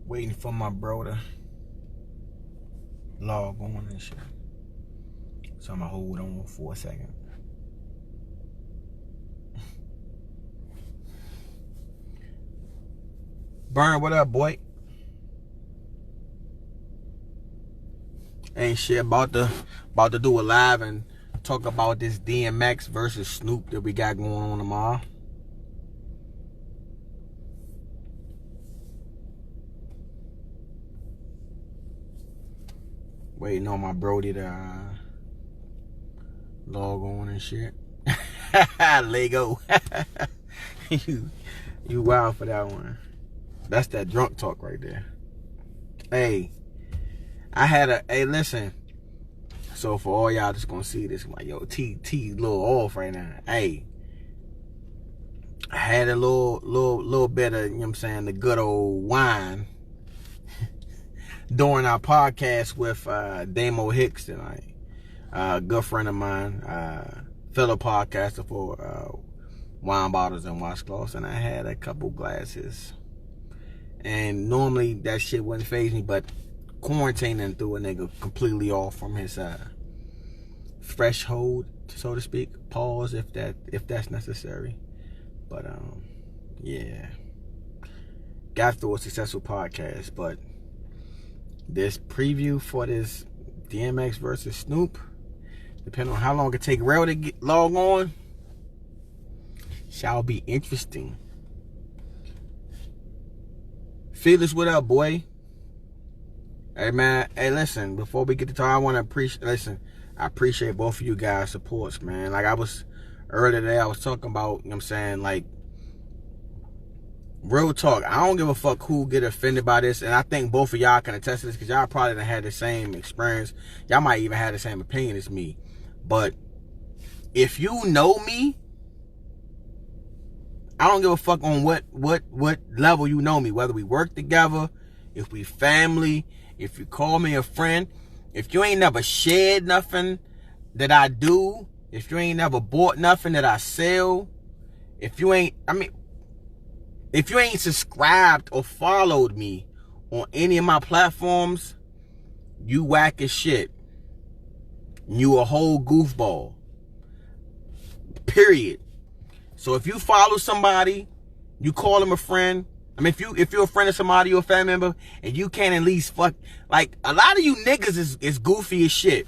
Waiting for my bro to log on and shit. So I'm gonna hold on for a second. Burn, what up, boy? Ain't shit, about to do a live and talk about this DMX versus Snoop that we got going on tomorrow. Waiting on my brody to log on and shit. Lego. you wild for that one. That's that drunk talk right there. Hey, listen. So for all y'all just gonna see this, I'm like, yo, T a little off right now. Hey, I had a little bit of, you know what I'm saying, the good old wine during our podcast with Damo Hicks tonight. A good friend of mine, fellow podcaster for Wine Bottles and Washcloths, and I had a couple glasses. And normally that shit wouldn't faze me, but quarantining threw a nigga completely off from his threshold, so to speak. Pause if that's necessary. But yeah, got through a successful podcast. But this preview for this DMX versus Snoop, depending on how long it take Rell to log on, shall be interesting. Felix, what up, boy? Hey, man. Hey, listen, before we get to talk, I want to I appreciate both of you guys' supports, man. Like, earlier today, I was talking about, you know what I'm saying, like, real talk. I don't give a fuck who get offended by this, and I think both of y'all can attest to this, because y'all probably done had the same experience. Y'all might even have the same opinion as me. But if you know me, I don't give a fuck on what level you know me, whether we work together, if we family, if you call me a friend. If you ain't never shared nothing that I do, if you ain't never bought nothing that I sell, if you ain't subscribed or followed me on any of my platforms, you whack as shit. You a whole goofball. Period. So if you follow somebody, you call them a friend. I mean, if you're a friend of somebody or a family member, and you can't at least fuck, like, a lot of you niggas is goofy as shit.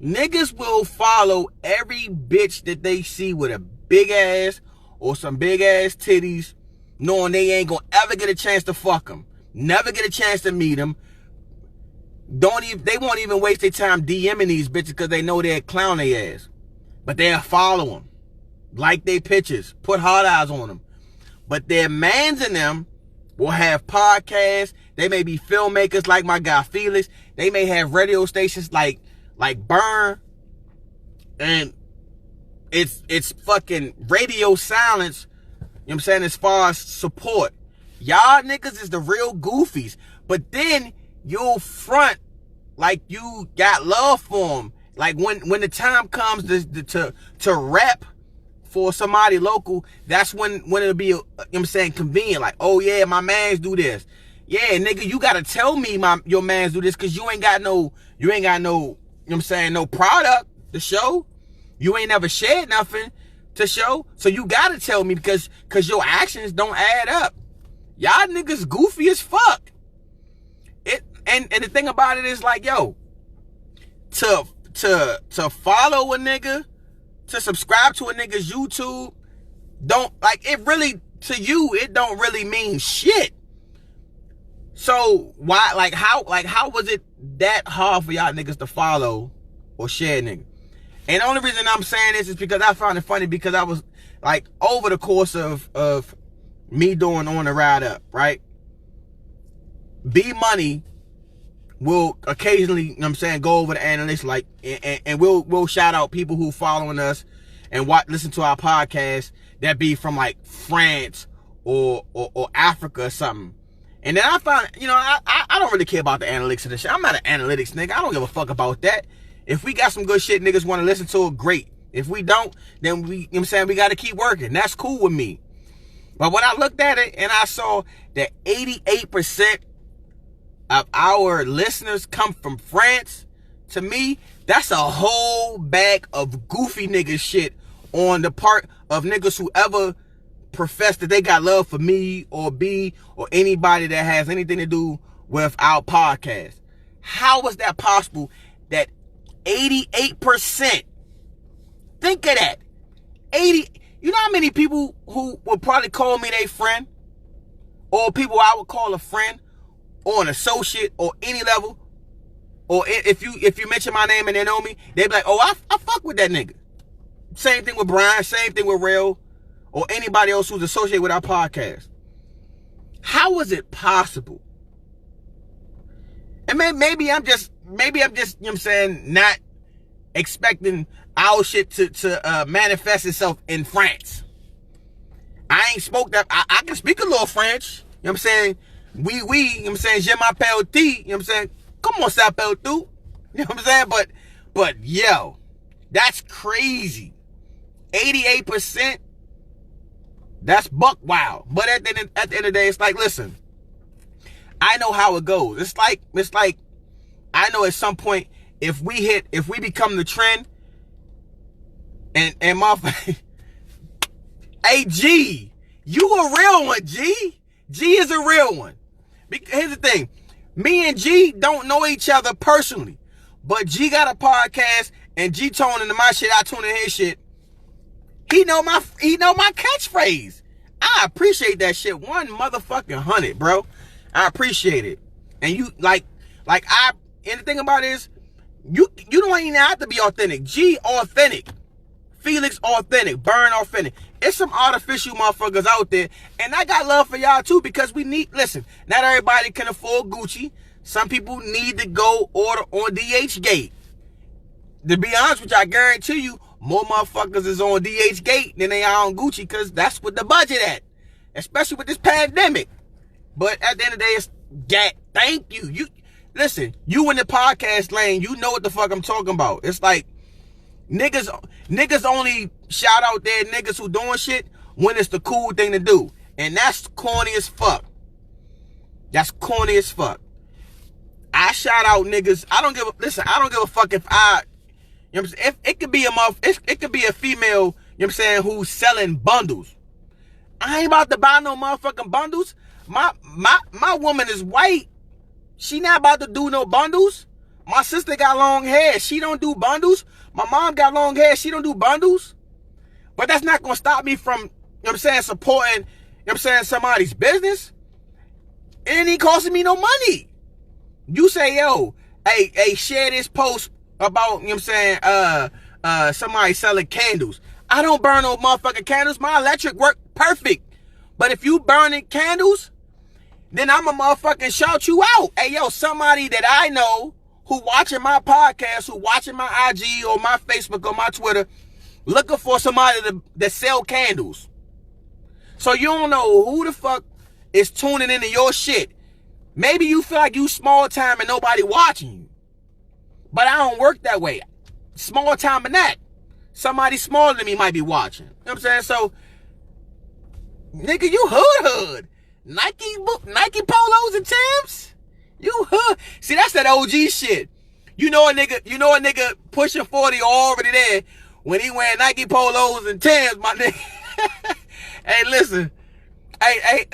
Niggas will follow every bitch that they see with a big ass or some big ass titties, knowing they ain't gonna ever get a chance to fuck them, never get a chance to meet them. They won't even waste their time DMing these bitches because they know they'll clown their ass. But they'll follow them, like they pictures, put hard eyes on them. But their mans in them will have podcasts. They may be filmmakers like my guy Felix. They may have radio stations like Burn. And it's fucking radio silence, you know what I'm saying, as far as support. Y'all niggas is the real goofies. But then you'll front like you got love for them. Like when the time comes to rap for somebody local, that's when it'll be, you know what I'm saying, convenient. Like, oh yeah, my mans do this. Yeah, nigga, you gotta tell me your mans do this, because you ain't got no, you know what I'm saying, no product to show. You ain't never shared nothing to show. So you gotta tell me, because your actions don't add up. Y'all niggas goofy as fuck. And the thing about it is, like, yo, to follow a nigga, to subscribe to a nigga's YouTube, don't, like, it really, to you, it don't really mean shit. So why, how was it that hard for y'all niggas to follow or share, nigga? And the only reason I'm saying this is because I found it funny, because I was, like, over the course of me doing On the Ride Up, right? B Money will occasionally, you know what I'm saying, go over the analytics, like, and we'll shout out people who following us and listen to our podcast that be from, like, France or Africa or something. And then I found, you know, I don't really care about the analytics of the shit. I'm not an analytics nigga. I don't give a fuck about that. If we got some good shit niggas want to listen to it, great. If we don't, then we, you know what I'm saying, we got to keep working. That's cool with me. But when I looked at it and I saw that 88% of our listeners come from France, to me, that's a whole bag of goofy nigga shit on the part of niggas who ever profess that they got love for me or B or anybody that has anything to do with our podcast. How is that possible that 88%, think of that, 80, you know how many people who would probably call me their friend, or people I would call a friend, or an associate, or any level, or if you mention my name and they know me, they be like, oh, I fuck with that nigga. Same thing with Brian, same thing with Rell, or anybody else who's associated with our podcast. How is it possible? And maybe I'm just, you know what I'm saying, not expecting our shit to manifest itself in France. I ain't spoke that, I can speak a little French, you know what I'm saying? Oui, you know what I'm saying, je m'appelle T, you know what I'm saying? Comment s'appelle tu? You know what I'm saying? But yo, that's crazy. 88%, that's buck wild. But at the end of the day, it's like, listen, I know how it goes. It's like, I know at some point, if we become the trend, and my, hey G, you a real one, G. G is a real one. Here's the thing, me and G don't know each other personally, but G got a podcast, and G tune into my shit, I tune into his shit. He know my catchphrase. I appreciate that shit 100, bro. I appreciate it. And you and the thing about it is, you don't even have to be authentic. G authentic. Felix authentic. Burn authentic. It's some artificial motherfuckers out there. And I got love for y'all too, because listen, not everybody can afford Gucci. Some people need to go order on DH Gate. To be honest with you, I guarantee you, more motherfuckers is on DH Gate than they are on Gucci, because that's what the budget at. Especially with this pandemic. But at the end of the day, it's thank you. Listen, you in the podcast lane, you know what the fuck I'm talking about. It's like, niggas only shout out their niggas who doing shit when it's the cool thing to do. And that's corny as fuck. That's corny as fuck. I shout out niggas. I don't give a fuck if you know what I'm saying? If it could be a female, you know what I'm saying, who's selling bundles. I ain't about to buy no motherfucking bundles. My woman is white. She not about to do no bundles. My sister got long hair. She don't do bundles. My mom got long hair. She don't do bundles. But that's not going to stop me from, you know what I'm saying, supporting, you know what I'm saying, somebody's business. It ain't even costing me no money. You say, yo, hey, share this post about, you know what I'm saying, somebody selling candles. I don't burn no motherfucking candles. My electric work perfect. But if you burning candles, then I'm a motherfucking shout you out. Hey, yo, somebody that I know who watching my podcast, who watching my IG or my Facebook or my Twitter, looking for somebody that sell candles. So you don't know who the fuck is tuning into your shit. Maybe you feel like you small time and nobody watching you. But I don't work that way. Small time in that. Somebody smaller than me might be watching. You know what I'm saying? So, nigga, you hood. Nike polos and Timbs? You hood. See, that's that OG shit. You know a nigga pushing 40 already there when he wearing Nike polos and Timbs, my nigga. Hey, listen. Hey,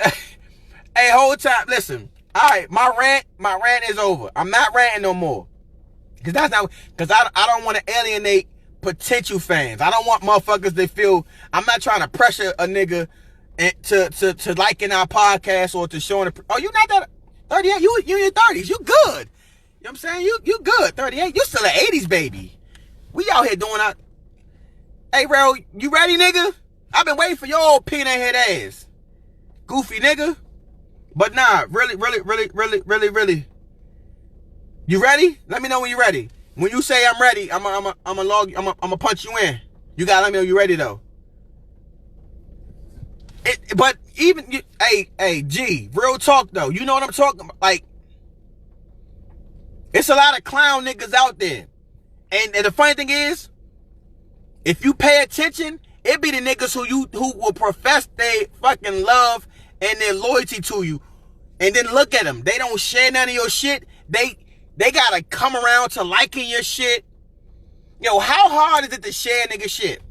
whole time, listen. All right, my rant is over. I'm not ranting no more. Because I don't want to alienate potential fans. I don't want motherfuckers that feel, I'm not trying to pressure a nigga to liking our podcast or to showing you not that 38, you in your 30s, you good. You know what I'm saying? You good, 38. You still an 80s baby. We out here doing our, hey, Rell, you ready, nigga? I've been waiting for your old peanut head ass. Goofy nigga. But nah, really. You ready? Let me know when you're ready. When you say I'm ready, I'm gonna punch you in. You gotta let me know you ready though. But even you, hey, G, real talk though. You know what I'm talking about? Like, it's a lot of clown niggas out there. And the funny thing is, if you pay attention, it be the niggas who will profess their fucking love and their loyalty to you. And then look at them. They don't share none of your shit. They gotta come around to liking your shit. Yo, how hard is it to share nigga shit?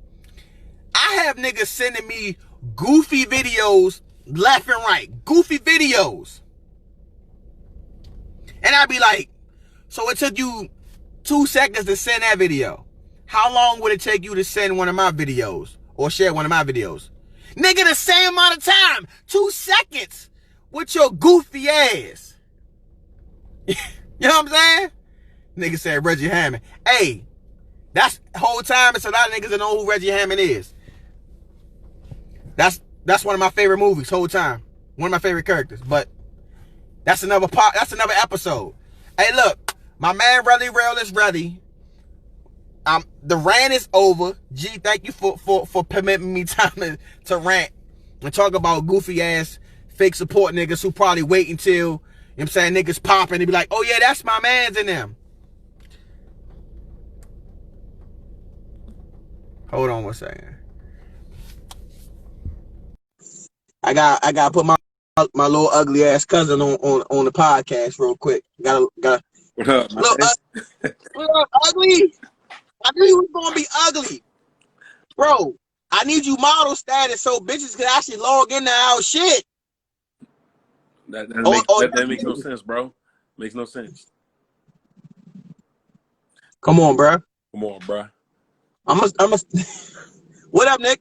I have niggas sending me goofy videos left and right. Goofy videos. And I'd be like, so it took you 2 seconds to send that video. How long would it take you to send one of my videos or share one of my videos? Nigga, the same amount of time. 2 seconds with your goofy ass. You know what I'm saying? Nigga said Reggie Hammond. Hey, that's the whole time it's a lot of niggas that know who Reggie Hammond is. That's one of my favorite movies, whole time. One of my favorite characters. But that's another part, that's another episode. Hey, look, my man Rell is ready. The rant is over. G, thank you for permitting me time to rant and talk about goofy ass fake support niggas who probably wait until, you know what I'm saying, niggas pop and they be like, oh yeah, that's my man's in them. Hold on 1 second. I got to put my little ugly ass cousin on the podcast real quick. Got what up, little ugly. I knew you was gonna be ugly, bro. I need you model status so bitches can actually log into our shit. That makes no sense, bro. Makes no sense. Come on, bro. Come on, bro. I'm a. What up, Nick?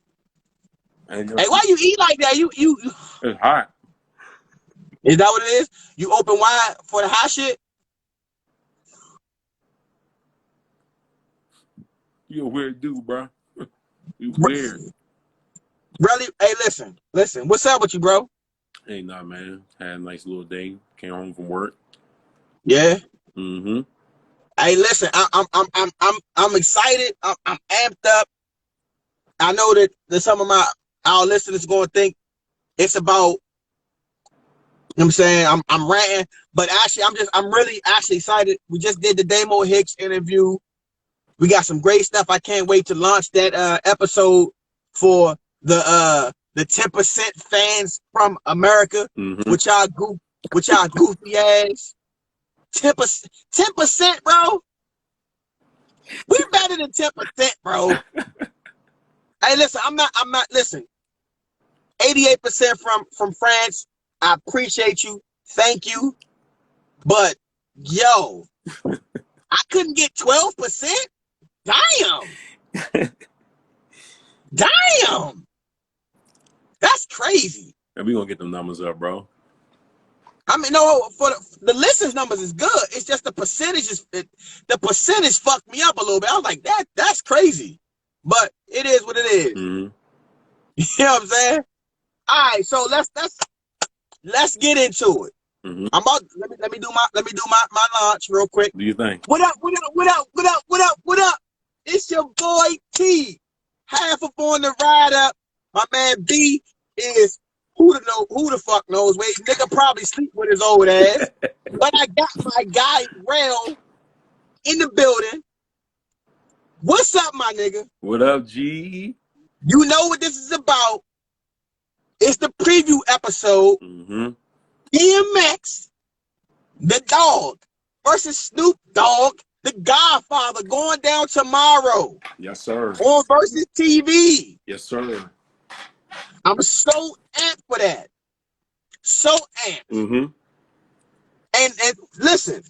Hey, why you eat like that? You. It's hot. Is that what it is? You open wide for the hot shit? You a weird dude, bro. You weird. Really? Hey, listen. What's up with you, bro? Hey, nah, man. Had a nice little day. Came home from work. Yeah. Mm-hmm. Hey, listen. I'm excited. I'm amped up. I know that some of our listeners going to think it's about, you know what I'm saying, I'm ranting, but actually I'm really actually excited. We just did the Damo Hicks interview. We got some great stuff. I can't wait to launch that episode for the 10% fans from America, which y'all goofy ass. 10%, bro. We better than 10%, bro. Hey, listen, I'm not, listen. 88% from France. I appreciate you. Thank you. But, yo, I couldn't get 12%? Damn. Damn. That's crazy. And we gonna get them numbers up, bro. I mean, no, for the listens numbers is good. It's just the percentages. The percentage fucked me up a little bit. I was like, that's crazy. But it is what it is. Mm-hmm. You know what I'm saying? All right, so let's get into it. Mm-hmm. I'm about let me do my launch real quick. What do you think? What up? It's your boy T. Half up on the ride up. My man B is who the fuck knows. Wait, nigga probably sleep with his old ass. But I got my guy Rell in the building. What's up, my nigga? What up, G? You know what this is about. It's the preview episode. Mm-hmm. DMX, the dog, versus Snoop Dogg, the Godfather, going down tomorrow. Yes, sir. On Verzuz TV. Yes, sir. I'm so amped for that. So amped. Mm-hmm. And listen,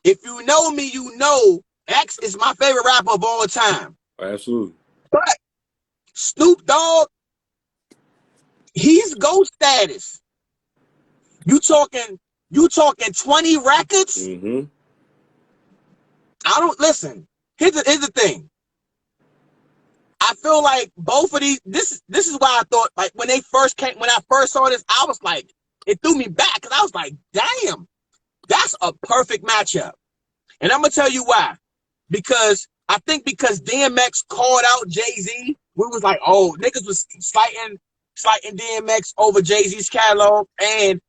if you know me, you know X is my favorite rapper of all time. Absolutely. But Snoop Dogg, he's GOAT status. You talking 20 records? Mm-hmm. I don't listen. Here's the thing. I feel like both of these. This is why I thought, like, when I first saw this, I was like, it threw me back because I was like, damn, that's a perfect matchup. And I'm gonna tell you why. Because I think because DMX called out Jay-Z, we was like, oh, niggas was slighting DMX over Jay-Z's catalog, and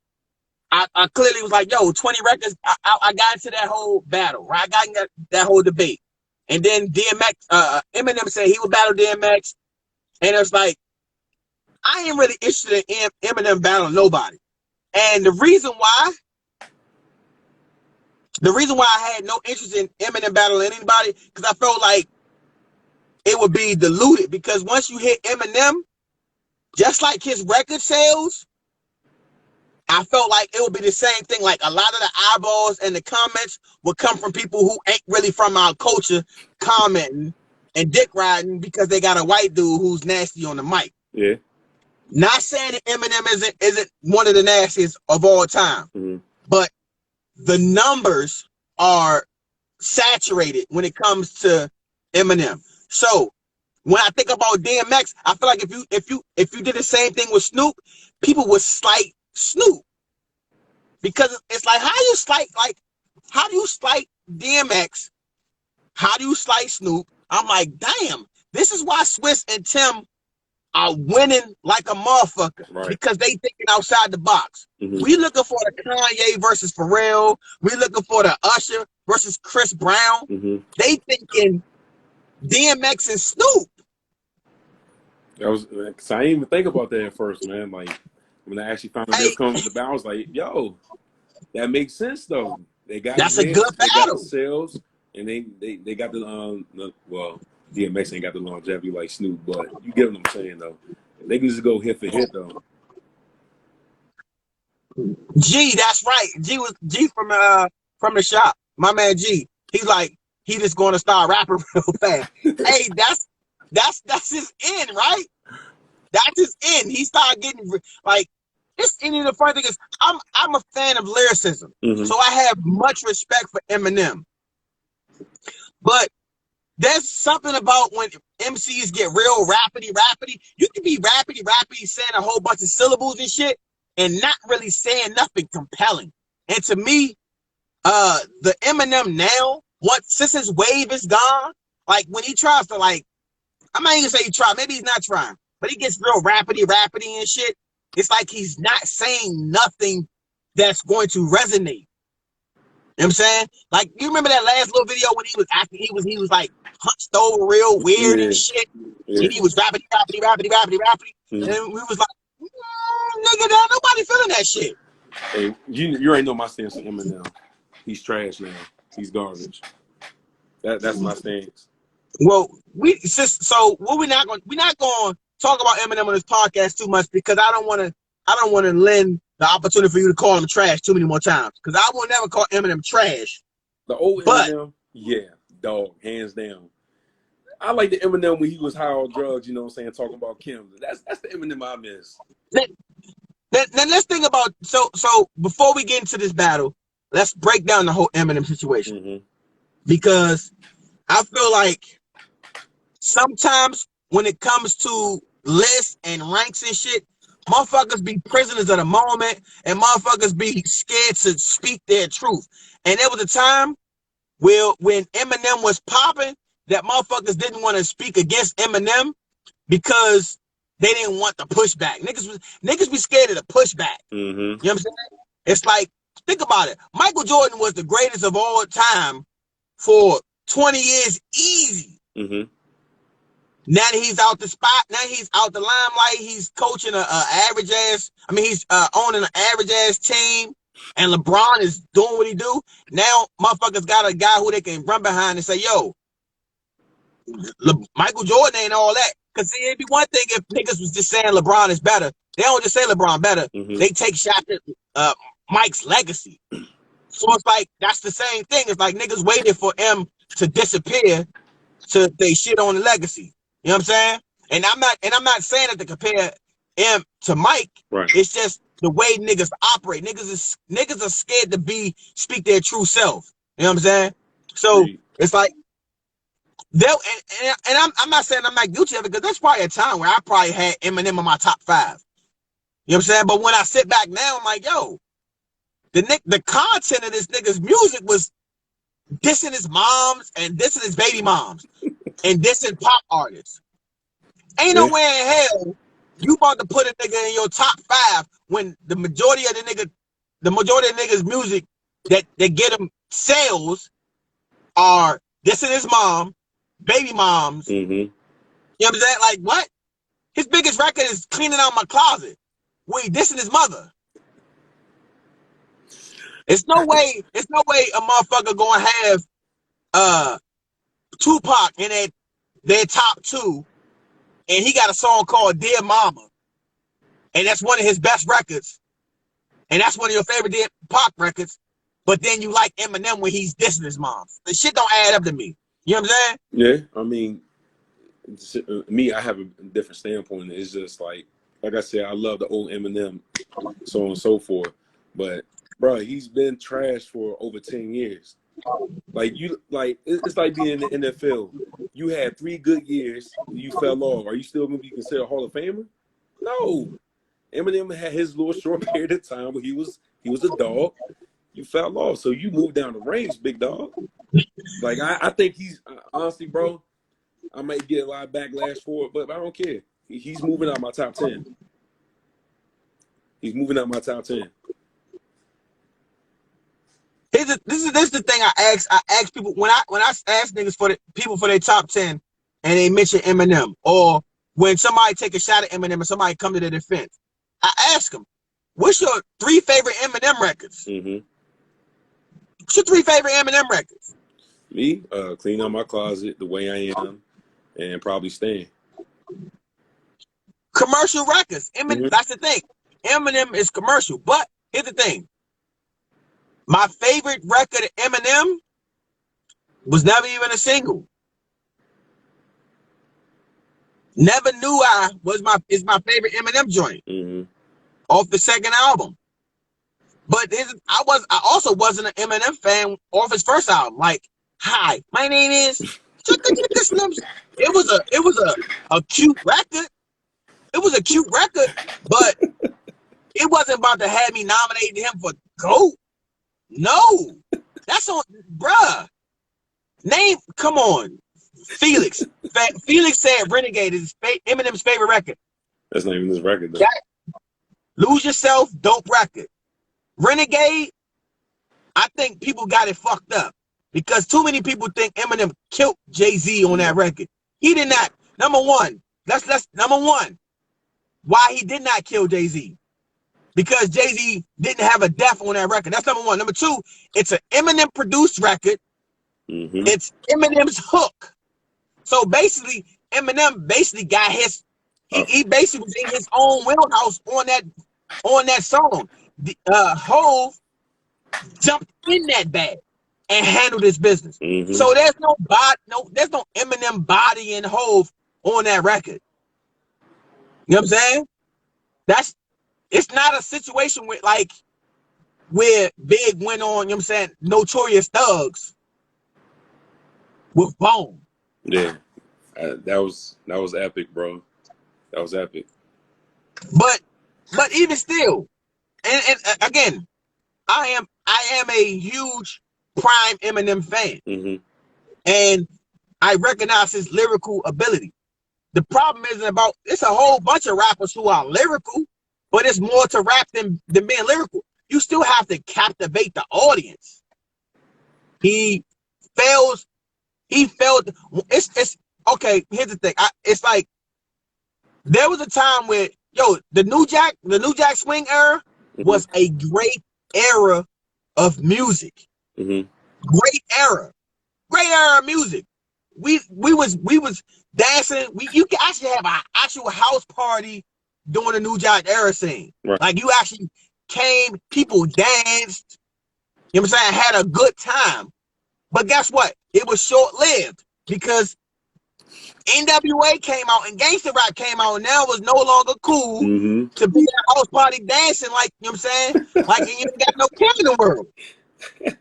I clearly was like, yo, 20 records. I got into that whole battle, right? I got into that whole debate. And then Eminem said he would battle DMX. And it's like, I ain't really interested in Eminem battling nobody. And the reason why I had no interest in Eminem battling anybody, because I felt like it would be diluted. Because once you hit Eminem, just like his record sales, I felt like it would be the same thing. Like a lot of the eyeballs and the comments would come from people who ain't really from our culture, commenting and dick riding because they got a white dude who's nasty on the mic. Yeah. Not saying that Eminem isn't one of the nastiest of all time, but the numbers are saturated when it comes to Eminem. So when I think about DMX, I feel like if you did the same thing with Snoop, people would slight Snoop, because it's like, how do you slight DMX? How do you slight Snoop? I'm like, damn, this is why Swiss and Tim are winning like a motherfucker, right? Because they thinking outside the box. We looking for the Kanye versus Rell. We looking for the Usher versus Chris Brown. They thinking DMX and Snoop. That was, cause I didn't even think about that at first, man. Like when I actually found out this comes to the battle, I was like, yo, that makes sense though. They got that's the a good battle. They got the sales, and they got the well, DMX ain't got the longevity like Snoop, but you get what I'm saying though. They can just go hit for hit though. G, that's right. G from the shop. My man G. He's like, he just going to start rapping real fast. Hey, that's his end, right? That's his end. He started getting like, it's, and the funny thing is, I'm a fan of lyricism, so I have much respect for Eminem. But there's something about when MCs get real rapidy. You can be rapidy, saying a whole bunch of syllables and shit, and not really saying nothing compelling. And to me, the Eminem now, since his wave is gone, like when he tries to, like, I'm not even gonna say he tried, maybe he's not trying, but he gets real rapidy and shit. It's like he's not saying nothing that's going to resonate. You know what I'm saying? Like, you remember that last little video when he was acting, he was like hunched over real weird and shit. And he was rapidy. And we was like, nigga, nobody feeling that shit. Hey, you already know my stance on Eminem. He's trash now. He's garbage. That's my stance. Well, we're not going to talk about Eminem on this podcast too much, because I don't want to lend the opportunity for you to call him trash too many more times, because I will never call Eminem trash. The old Eminem, yeah, dog, hands down. I like the Eminem when he was high on drugs, you know what I'm saying, talking about Kim. That's the Eminem I miss. Then let's think about, so before we get into this battle, let's break down the whole Eminem situation. Because I feel like sometimes when it comes to lists and ranks and shit, motherfuckers be prisoners of the moment, and motherfuckers be scared to speak their truth. And there was a time when Eminem was popping that motherfuckers didn't want to speak against Eminem because they didn't want the pushback. Niggas be scared of the pushback. You know what I'm saying? It's like, think about it. Michael Jordan was the greatest of all time for 20 years easy. Now that he's out the spot, now he's out the limelight, he's coaching he's owning an average ass team, and LeBron is doing what he do. Now motherfuckers got a guy who they can run behind and say, yo, Michael Jordan ain't all that. Because see, it'd be one thing if niggas was just saying LeBron is better. They don't just say LeBron better. They take shots at Mike's legacy. So it's like, that's the same thing. It's like niggas waited for M to disappear to they shit on the legacy. You know what I'm saying? And I'm not saying that to compare M to Mike. Right. It's just the way niggas operate. Niggas are scared to speak their true self. You know what I'm saying? So it's like, I'm not saying I'm not guilty of it, because there's probably a time where I probably had Eminem in my top 5. You know what I'm saying? But when I sit back now, I'm like, yo, the content of this nigga's music was dissing his moms and dissing his baby moms and dissing pop artists. Ain't no way in hell you about to put a nigga in your top 5 when the majority of niggas' music that get him sales are dissing his mom, baby moms. You know what I'm saying? Like, what? His biggest record is Cleaning Out My Closet, where he dissing his mother. It's no way a motherfucker gonna have Tupac in their top 2, and he got a song called Dear Mama, and that's one of his best records, and that's one of your favorite Dear Pac records, but then you like Eminem when he's dissing his mom. The shit don't add up to me. You know what I'm saying? Yeah, I mean, me, I have a different standpoint. It's just like I said, I love the old Eminem, so on and so forth. But bro, he's been trashed for over 10 years. It's like being in the NFL. You had 3 good years, you fell off. Are you still going to be considered a Hall of Famer? No. Eminem had his little short period of time where he was a dog. You fell off, so you moved down the range, big dog. Like I think he's honestly, bro. I might get a lot of backlash for it, but I don't care. He's moving out my top 10. He's moving out my top 10. This is the thing I ask people when I ask niggas for people for their top 10 and they mention Eminem, or when somebody take a shot at Eminem and somebody come to their defense, I ask them, what's your 3 favorite Eminem records? Mm-hmm. What's your 3 favorite Eminem records? Me, Clean Out My Closet, The Way I Am, and probably Stan. Commercial records. Eminem, that's the thing. Eminem is commercial, but here's the thing. My favorite record of Eminem was never even a single. Never Knew I is my favorite Eminem joint off the second album. But I also wasn't an Eminem fan off his first album. Like, hi, my name is Slims. It was a cute record. It was a cute record, but it wasn't about to have me nominating him for GOAT. No, that's on, bruh. Come on, Felix. Felix said Renegade is Eminem's favorite record. That's not even his record, though. Lose Yourself, dope record. Renegade, I think people got it fucked up because too many people think Eminem killed Jay-Z on that record. He did not. Number one, number one, why he did not kill Jay-Z. Because Jay-Z didn't have a death on that record. That's number one. Number two, it's an Eminem produced record. It's Eminem's hook. So basically, Eminem basically got his, he basically was in his own wheelhouse on that song. Hove jumped in that bag and handled his business. So there's no Eminem body in Hove on that record. You know what I'm saying? It's not a situation where Big went on, you know what I'm saying, Notorious Thugs with Bone. Yeah. That was epic, bro. That was epic. But even still, and again, I am a huge prime Eminem fan. And I recognize his lyrical ability. The problem it's a whole bunch of rappers who are lyrical, but it's more to rap than being lyrical. You still have to captivate the audience. He failed. It's okay. Here's the thing. It's like there was a time where the New Jack Swing era was a great era of music. Great era of music. We was dancing. You can actually have an actual house party during the New Jack era scene. Right. Like you actually came, people danced, you know what I'm saying, had a good time. But guess what? It was short-lived because NWA came out and gangster rap came out, and now it was no longer cool to be at a house party dancing like, you know what I'm saying? Like you ain't got no care in the world.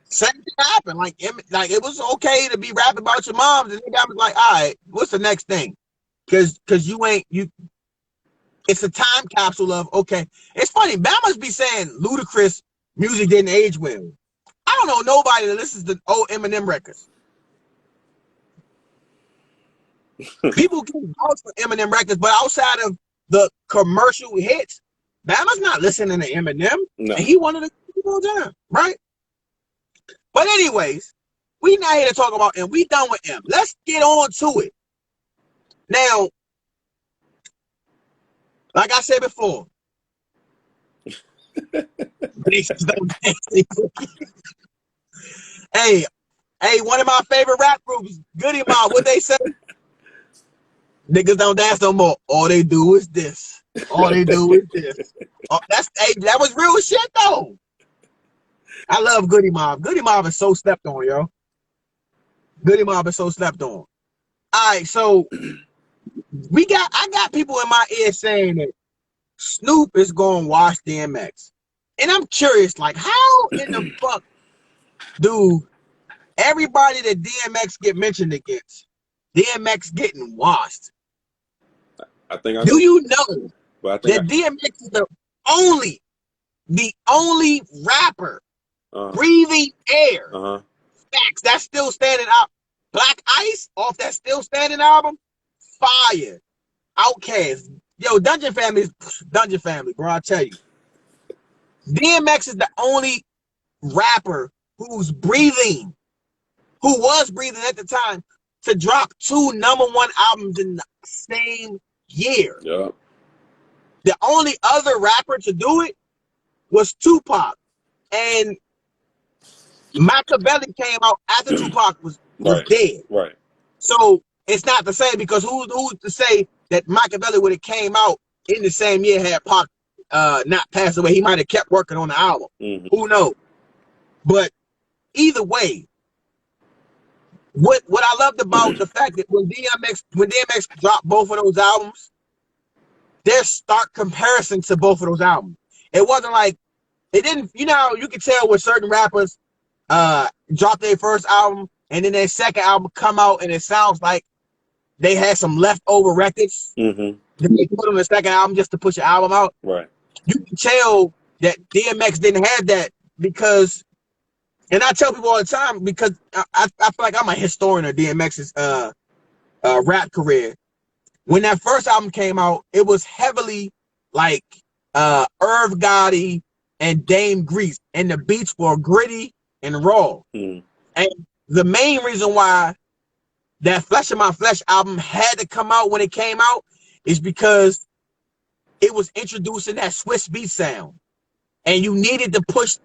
Same thing happened. Like it was okay to be rapping about your moms, and I was like, all right, what's the next thing? Because it's a time capsule of, okay. It's funny, Bama's be saying Ludacris music didn't age well. I don't know nobody that listens to old Eminem records. People can vouch for Eminem records, but outside of the commercial hits, Bama's not listening to Eminem. No. And he wanted to go down, right? But anyways, we not here to talk about him. We done with him. Let's get on to it. Now, like I said before, Niggas don't dance their cookie. Hey, one of my favorite rap groups, Goody Mob, what they say? Niggas don't dance no more. All they do is this. All they do is this. Oh, that was real shit though. I love Goody Mob. Goody Mob is so slept on, yo. Goody Mob is so slept on. All right, so I got people in my ear saying that Snoop is going to wash DMX. And I'm curious, like, how in the fuck do everybody that DMX get mentioned against, DMX getting washed? I think do you know that DMX is the only rapper breathing air? Facts, that's still standing out. Black Ice off that Still Standing album, fire. Outkast, yo, Dungeon Family, bro. I tell you, DMX is the only rapper who was breathing at the time to drop 2 #1 albums in the same year. Yeah. The only other rapper to do it was Tupac, and Machiavelli came out after Tupac was dead. Right. So it's not the same, because who's to say that Machiavelli would have came out in the same year had Pac not passed away? He might have kept working on the album. Who knows? But either way, what I loved about the fact that when DMX dropped both of those albums, there's stark comparison to both of those albums. It wasn't like it didn't, you know, you can tell with certain rappers drop their first album and then their second album come out and it sounds like they had some leftover records that they put on the second album just to push the album out. Right. You can tell that DMX didn't have that, because, and I tell people all the time, because I feel like I'm a historian of DMX's rap career. When that first album came out, it was heavily like Irv Gotti and Dame Grease, and the beats were gritty and raw. And the main reason why that Flesh of My Flesh album had to come out when it came out is because it was introducing that Swiss beat sound, and you needed DMX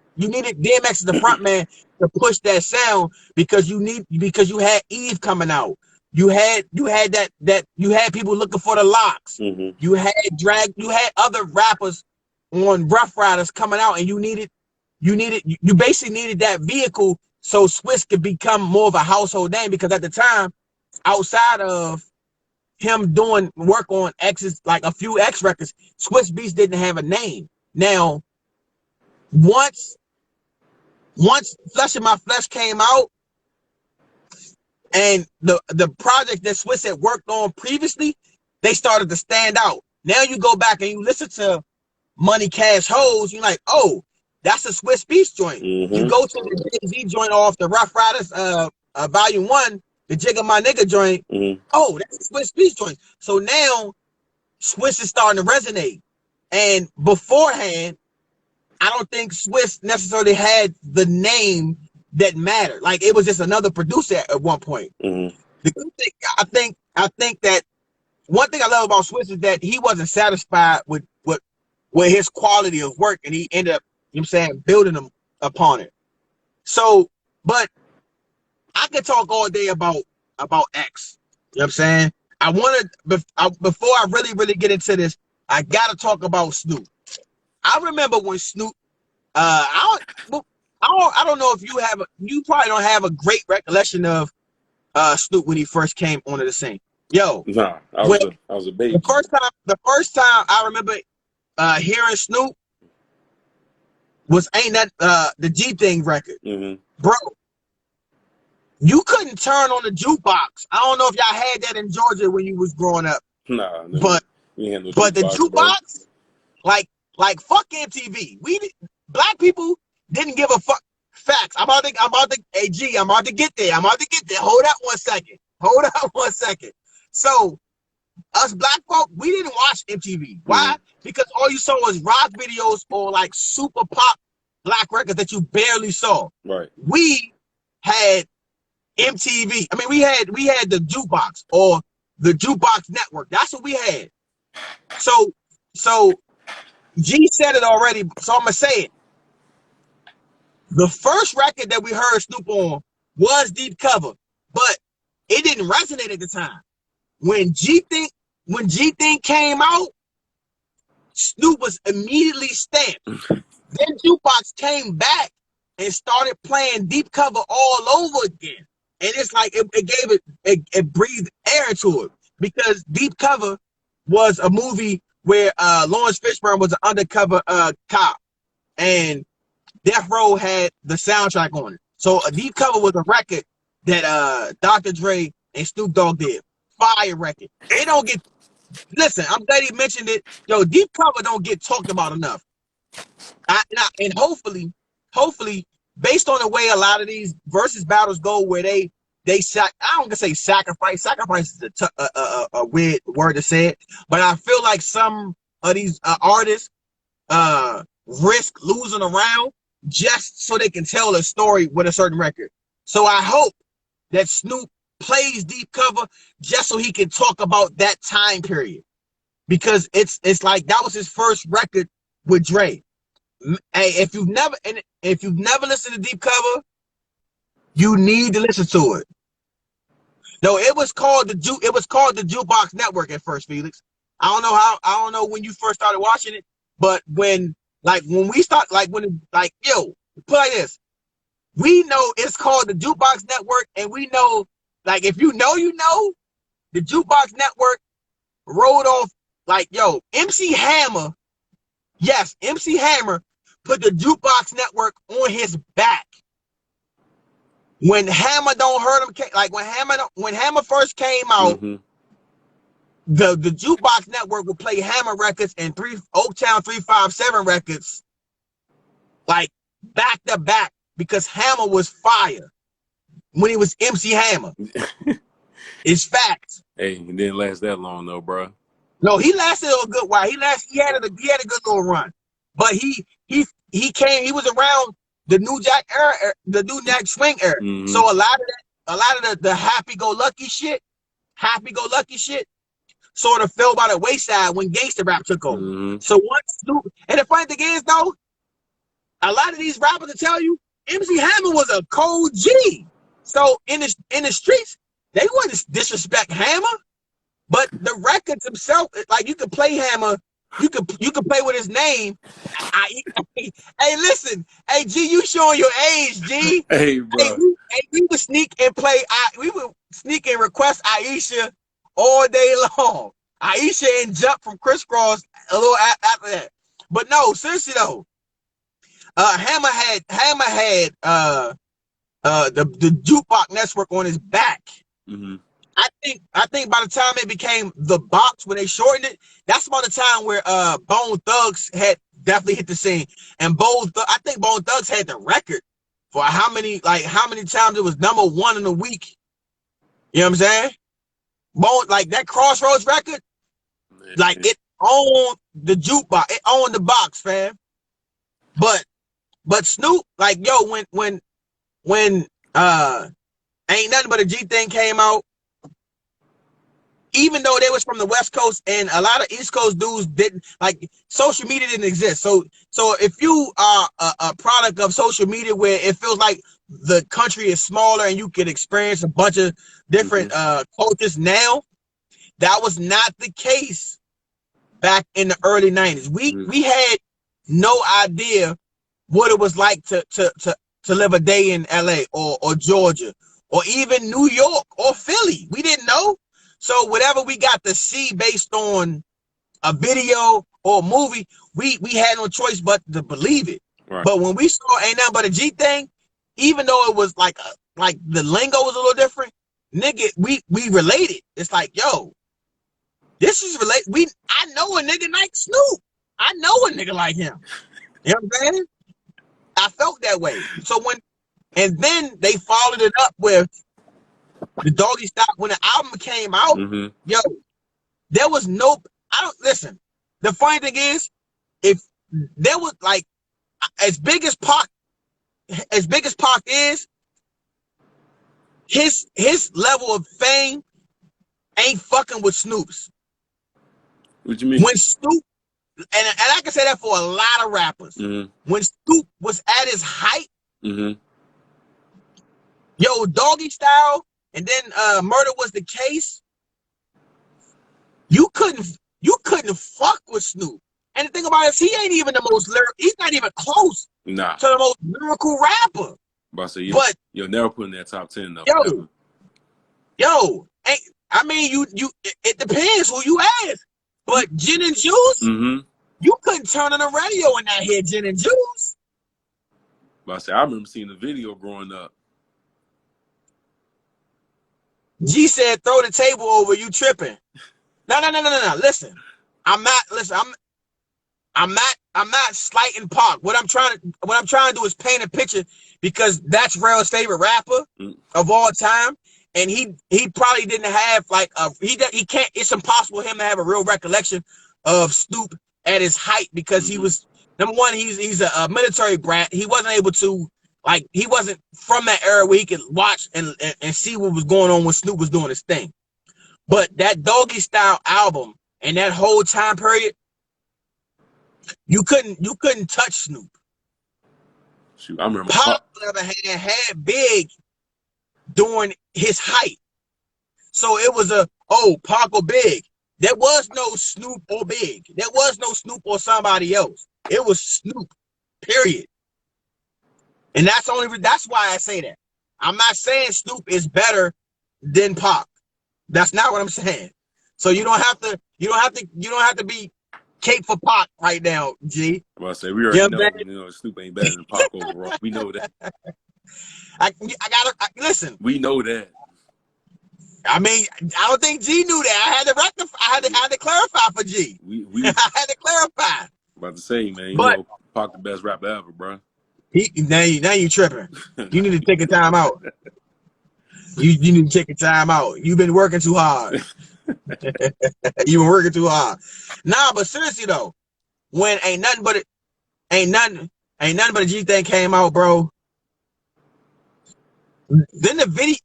as the front man to push that sound, because you had Eve coming out. You had people looking for the locks. You had other rappers on Rough Riders coming out, and you basically needed that vehicle so Swiss could become more of a household name, because at the time, outside of him doing work on X's, like a few X records, Swiss Beats didn't have a name. Now, once Flesh of My Flesh came out, and the project that Swiss had worked on previously, they started to stand out. Now you go back and you listen to Money Cash Hoes, you're like, oh, that's a Swiss Beats joint. You go to the Jay-Z joint off the Rough Riders Volume 1, the Jigga My Nigga joint. Oh, that's a Swiss Beats joint. So now Swiss is starting to resonate. And beforehand, I don't think Swiss necessarily had the name that mattered. Like, it was just another producer at one point. The good thing, I think that one thing I love about Swiss is that he wasn't satisfied with his quality of work, and he ended up, you know what I'm saying, building them upon it. So, but I could talk all day about X. You know what I'm saying? I wanted, before I really get into this, I gotta talk about Snoop. I remember when Snoop, I don't know if you probably don't have a great recollection of Snoop when he first came onto the scene. Yo, nah, I was a baby. The first time I remember hearing Snoop was Ain't That the G Thing record. Bro, you couldn't turn on the jukebox. I don't know if y'all had that in Georgia when you was growing up. Nah, but the jukebox, bro. like fuck MTV. Black people didn't give a fuck. Facts. I'm about to get there. Hold up one second. So us black folk, we didn't watch MTV. Why? Because all you saw was rock videos or like super pop black records that you barely saw. Right. We had MTV. I mean, we had the jukebox or the jukebox network. That's what we had. So G said it already, so I'm gonna say it. The first record that we heard Snoop on was Deep Cover, but it didn't resonate at the time. When G Think came out, Snoop was immediately stamped. Then Jukebox came back and started playing Deep Cover all over again. And it's like it breathed air into it, because Deep Cover was a movie where Lawrence Fishburne was an undercover cop, and Death Row had the soundtrack on it. So a Deep Cover was a record that Dr. Dre and Snoop Dogg did. Fire record. It don't get, listen, I'm glad he mentioned it. Yo, Deep Cover don't get talked about enough. And hopefully, based on the way a lot of these versus battles go, where I don't gonna say sacrifice. Sacrifice is a weird word to say it, but I feel like some of these artists risk losing around just so they can tell a story with a certain record. So I hope that Snoop plays Deep Cover just so he can talk about that time period, because it's like that was his first record with Dre. Hey, if you've never listened to Deep Cover, you need to listen to it. No, it was called the Jukebox Network at first, Felix. I don't know when you first started watching it, but when we start, put it like this. We know it's called the Jukebox Network, and we know, like, if you know, the Jukebox Network rolled off, MC Hammer. Yes, MC Hammer put the Jukebox Network on his back. When Hammer Don't Hurt Him, like when Hammer first came out, the Jukebox Network would play Hammer records and Oaktown 357 records, like back to back, because Hammer was fire when he was MC Hammer. It's facts. Hey, it didn't last that long though, bro. No, he lasted a good while. He had a good little run, but he was around the New Jack era, the New Jack Swing era. So a lot of the happy-go-lucky shit, sort of fell by the wayside when gangster rap took over. So once Snoop, and the funny thing is though, a lot of these rappers will tell you MC Hammer was a cold G. So in the streets, they wouldn't disrespect Hammer. But the records themselves, like, you could play Hammer, you could play with his name. Hey, listen, hey G, you showing your age, G. Hey, bro. We would sneak and request Aisha all day long. Aisha and Jump from Crisscross a little after that. But no, seriously though, Hammer had the Jukebox Network on his back. I think by the time it became the Box, when they shortened it, that's about the time where Bone Thugs had definitely hit the scene. And I think Bone Thugs had the record for how many times it was #1 in a week. You know what I'm saying? Bone, like that Crossroads record, like it owned the jukebox, it owned the box, fam. But Snoop, like, yo, when Ain't Nothing But a G Thing came out, even though they was from the West Coast and a lot of East Coast dudes didn't, like, social media didn't exist. So if you are a product of social media where it feels like the country is smaller and you can experience a bunch of different cultures now, that was not the case back in the early 90s. We had no idea what it was like to live a day in LA or Georgia or even New York or Philly. We didn't know. So whatever we got to see based on a video or a movie, we had no choice but to believe it. Right. But when we saw Ain't Nothing But a G Thing, even though it was like the lingo was a little different, nigga, we related. It's like, yo, this is I know a nigga like Snoop. I know a nigga like him. You know what I'm saying? I felt that way. So and then they followed it up with the Doggy Style. When the album came out, yo, there was listen. The funny thing is, if there was, like, as big as Pac is, his level of fame ain't fucking with Snoop's. What you mean? When Snoop I can say that for a lot of rappers. When Snoop was at his height, yo, Doggy Style, and then Murder Was the Case, you couldn't fuck with Snoop. And the thing about it is, he ain't even the most lyrical. He's not even close to the most lyrical rapper. But you'll never put in that top 10 though. I mean, it depends who you ask. But Gin and Juice, you couldn't turn on the radio and not hear Gin and Juice. But I remember seeing the video growing up. G said, "Throw the table over, you tripping." No. Listen, I'm not slighting Pac. What I'm trying to do is paint a picture, because that's Rell's favorite rapper of all time, and he probably didn't have like he can't. It's impossible for him to have a real recollection of Snoop at his height, because he was, number one, he's a military brat. He wasn't able to, like, he wasn't from that era where he could watch and see what was going on when Snoop was doing his thing. But that Doggy Style album and that whole time period, you couldn't touch Snoop. Shoot, I remember Pac, on the other hand, had Big during his height. So it was Pac or Big. There was no Snoop or Big. There was no Snoop or somebody else. It was Snoop, period. And that's why I say that. I'm not saying Snoop is better than Pac. That's not what I'm saying. So you don't have to be cape for Pac right now, G. Well, I say we already know Snoop ain't better than Pac overall. We know that. I gotta listen. We know that. I mean, I don't think G knew that. I had to rectify. I had to clarify for G. I had to clarify. About to say, man, you know, Pac the best rapper ever, bro. Now you tripping. You need to take a time out. You need to take a time out. You've been working too hard. You've been working too hard. Nah, but seriously though, when ain't nothing but a G thing came out, bro. Then the video,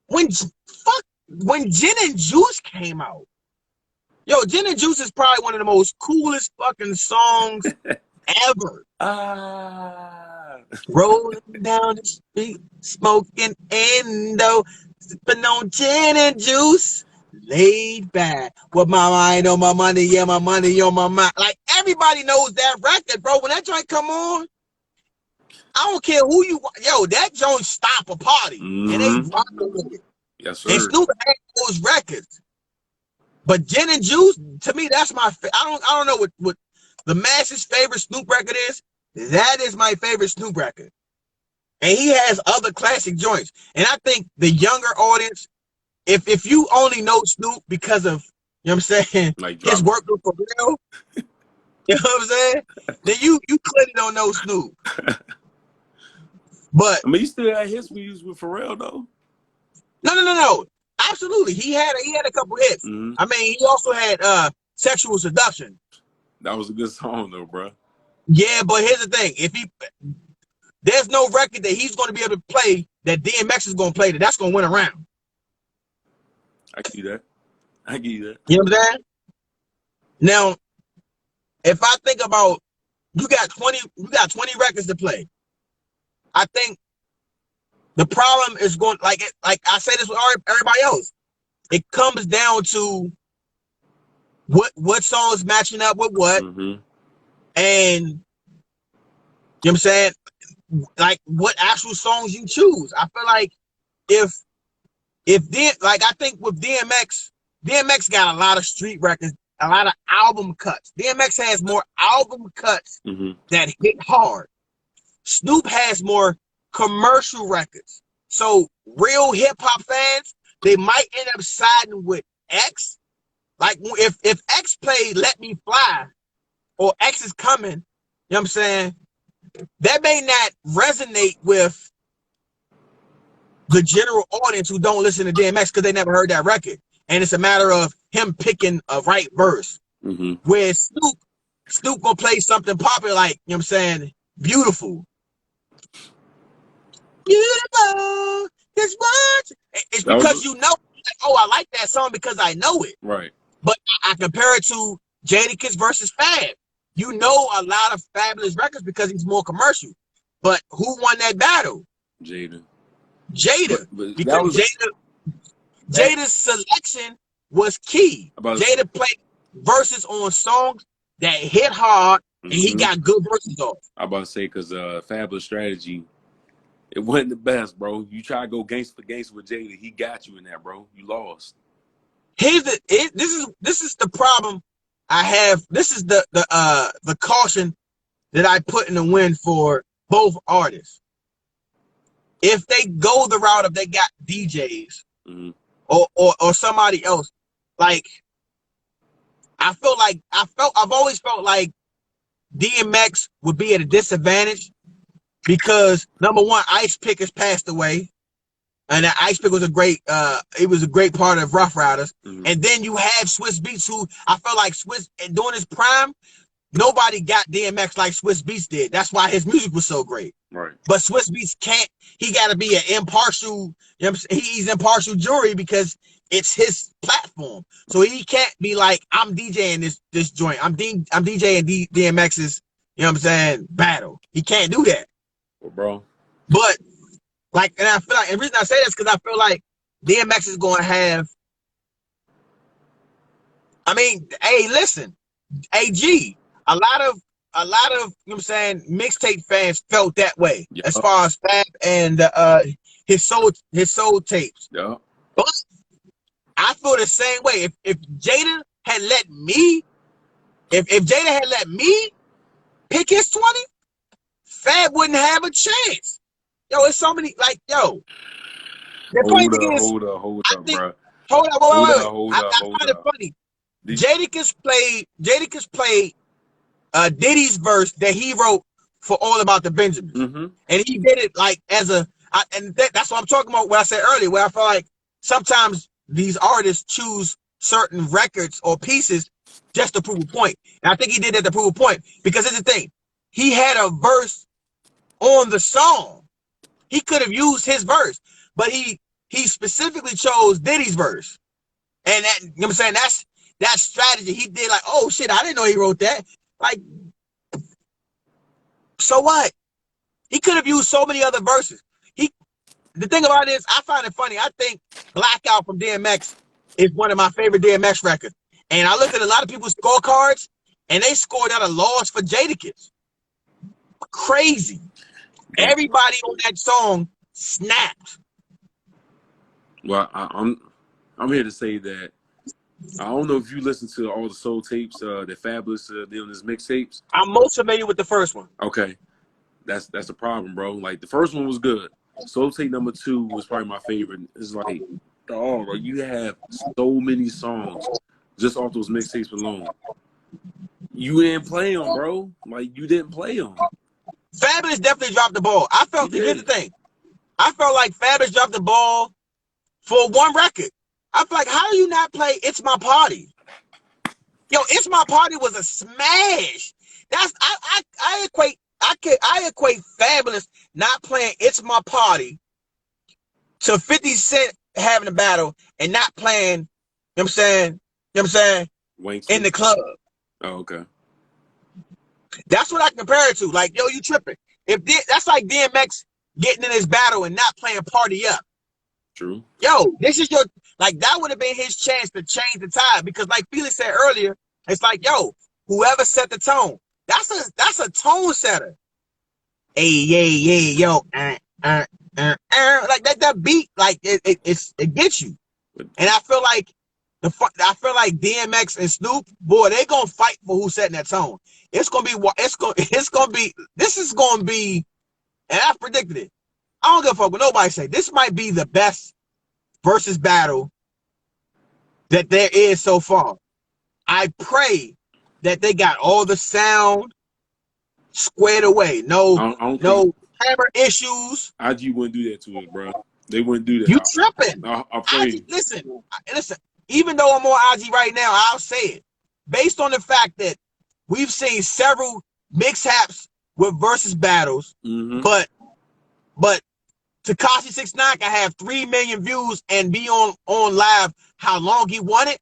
when Gin and Juice came out, Gin and Juice is probably one of the most coolest fucking songs ever. Rolling down the street, smoking Endo, sipping on Gin and Juice, laid back with my mind on my money, yeah, my money on my mind. Like, everybody knows that record, bro. When that joint come on, I don't care who you, that joint stop a party, and they rock with it. Yes, sir. And Snoop had those records, but Gin and Juice, to me, that's my. I don't know what the masses' favorite Snoop record is. That is my favorite Snoop record, and he has other classic joints. And I think the younger audience, if you only know Snoop because of, you know what I'm saying, like his work with Rell, you know what I'm saying, then you clearly don't know Snoop. But I mean, you still had hits when you was with Pharrell, though. No. Absolutely, he had a couple hits. I mean, he also had Sexual Seduction. That was a good song, though, bro. Yeah, but here's the thing: there's no record that he's going to be able to play that DMX is going to play that's going to win a round. I give you that. I give you that. You know what I'm saying? Now, if I think about, you got 20 records to play. I think the problem is going, like I say this with everybody else, it comes down to what songs matching up with what, and you know what I'm saying, like what actual songs you choose. I feel like I think with DMX got a lot of street records, a lot of album cuts. DMX has more album cuts that hit hard. Snoop has more commercial records. So real hip hop fans, they might end up siding with X. Like if X played Let Me Fly or X Is Coming, you know what I'm saying, that may not resonate with the general audience who don't listen to DMX because they never heard that record. And it's a matter of him picking a right verse. Where Snoop gonna play something popular like, you know what I'm saying, Beautiful. Beautiful. This what? It's because you know, like, oh, I like that song because I know it. Right. But I compare it to Jadakiss versus Fab. You know a lot of Fabulous records because he's more commercial. But who won that battle? Jada. Jada. Because was Jada's selection was key. Jada played verses on songs that hit hard, and he got good verses off. I'm about to say, because Fabulous strategy, it wasn't the best, bro. You try to go gangster for gangster with Jada, he got you in there, bro. You lost. This is the problem I have. This is the caution that I put in the wind for both artists. If they go the route of they got DJs or somebody else, like I've always felt like DMX would be at a disadvantage because number one, Ice Pick has passed away. And that Ice Pick was a great part of Rough Riders. And then you have Swiss Beats, who I felt like during his prime, nobody got DMX like Swiss Beats did. That's why his music was so great. Right. But Swiss Beats he got to be an impartial, he's impartial jury because it's his platform. So he can't be like, I'm DJing this joint. I'm DJing DMX's, battle. He can't do that. Well, bro. But like, and I feel like, and the reason I say this because I feel like DMX is going to have. I mean, hey, listen, AG, a lot of mixtape fans felt that way as far as Fab and his soul tapes. Yeah. But I feel the same way. If Jada had let me, if Jada had let me pick his 20, Fab wouldn't have a chance. Yo, it's so many, like, yo. Hold up, bro. Hold up, I find it funny. Jadakiss played Diddy's verse that he wrote for All About the Benjamins. And he did it like that's what I'm talking about, what I said earlier, where I feel like sometimes these artists choose certain records or pieces just to prove a point. And I think he did that to prove a point because here's the thing. He had a verse on the song. He could have used his verse, but he specifically chose Diddy's verse. And that, you know what I'm saying? That strategy. He did like, oh shit, I didn't know he wrote that. Like, so what? He could have used so many other verses. The thing about it is, I find it funny. I think Blackout from DMX is one of my favorite DMX records. And I looked at a lot of people's scorecards, and they scored out a loss for Jadakiss. Crazy. Everybody on that song snapped. Well, I'm here to say that I don't know if you listen to all the soul tapes that Fabulous did on his mixtapes. I'm most familiar with the first one. Okay, that's a problem, bro. Like the first one was good. Soul tape number 2 was probably my favorite. It's like, dog, bro, you have so many songs just off those mixtapes alone. You didn't play them, bro. Like you didn't play them. Fabulous definitely dropped the ball. Here's the thing. I felt like Fabulous dropped the ball for one record. I feel like, how do you not play It's My Party? Yo, It's My Party was a smash. That's I equate Fabulous not playing It's My Party to 50 Cent having a battle and not playing, you know what I'm saying? In the club. Oh, okay. That's what I compare it to. Like, yo, you tripping. That's like DMX getting in his battle and not playing Party Up. True. Yo, this is your, like, that would have been his chance to change the tide because like Felix said earlier, it's like, yo, whoever set the tone, that's a tone setter. Hey, yo, like that beat, like it gets you. And I feel like DMX and Snoop, boy, they gonna fight for who's setting that tone. This is gonna be, and I predicted it. I don't give a fuck what nobody say. This might be the best versus battle that there is so far. I pray that they got all the sound squared away. No camera issues. IG wouldn't do that to us, bro. They wouldn't do that. You tripping? I pray. Listen. Even though I'm on IG right now, I'll say it. Based on the fact that we've seen several mix-haps with versus battles, but Tekashi 6ix9ine can have 3 million views and be on live how long he wanted.